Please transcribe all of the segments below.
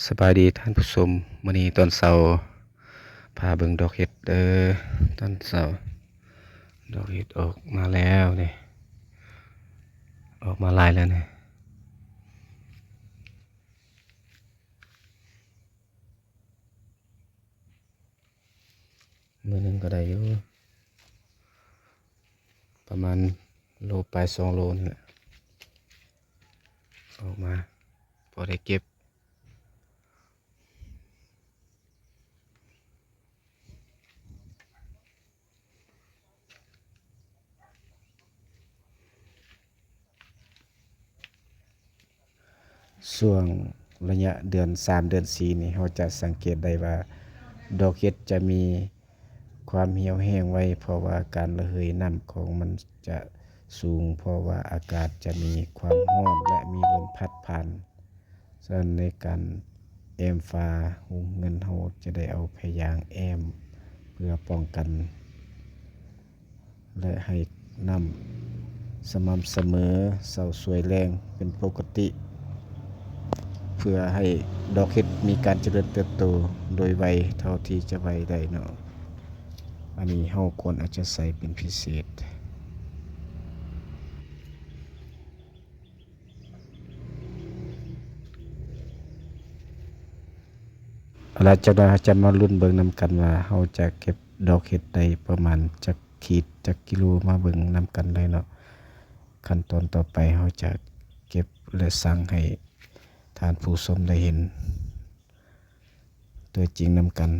สบายดีท่านผู้ชมมื้อนี้ตอนเช้าพาเบิ่งดอกเห็ดเด้อตอนเช้าดอกเห็ดออกมาแล้วนี่ออกมาหลายแล้วนี่มื้อหนึงก็ได้อยู่ประมาณโลปลาย2 โลนี่แหละออกมาพอได้เก็บช่วงระยะเดือน3เดือน4นี่เราจะสังเกตได้ว่าดอกเห็ดจะมีความเหี่ยวแห้งไว้เพราะว่าการระเหยน้ำของมันจะสูงเพราะว่าอากาศจะมีความร้อนและมีลมพัดผ่านฉะนั้นในการแอมฟ้าหุงเงินเราจะได้เอาพยางแอมเพื่อป้องกันและให้น้ำสม่ำเสมอเศร้าสวยแรงเป็นปกติเพื่อให้ดอกเห็ดมีการเจริญเติบโตโดยไวเท่าที่จะไวได้เนาะอันนี้เราควรอาจจะใส่เป็นพิเศษแล้วจากนั้นเราจะมาลุ้นเบิ่งนำกันว่าเราจะเก็บดอกเห็ดได้ประมาณจักขีดจักกิโลมาเบิ่งนำกันเลยเนาะขั้นตอนต่อไปเราจะเก็บและสั่งให้ท่านผู้ชมได้เห็นตัวจริงนำกัน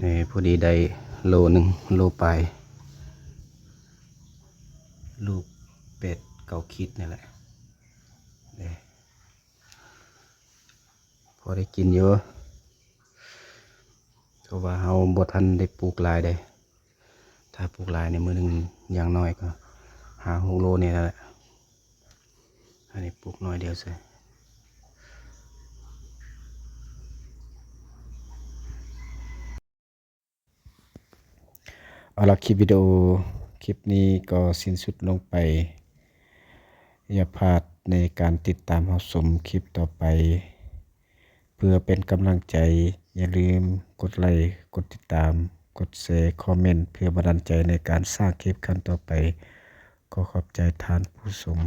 นี่พอดีได้โลหนึ่งโลปลายลูกเป็ด9 ขีดนี่แหละนี่พอได้กินเยอะเพราะว่าเราบ่ทันได้ปลูกหลายได้ถ้าปลูกหลายในมื้อหนึงอย่างน้อยก็5-6 โลนี่แหละอันนี้ปลูกน้อยเดียวใส่เอาละคลิปวิดีโอคลิปนี้ก็สิ้นสุดลงไปอย่าพลาดในการติดตามรับชมคลิปต่อไปเพื่อเป็นกำลังใจอย่าลืมกดไลค์กดติดตามกดแชร์คอมเมนต์เพื่อบันดาลใจในการสร้างคลิปครั้งต่อไปขอขอบใจท่านผู้ชม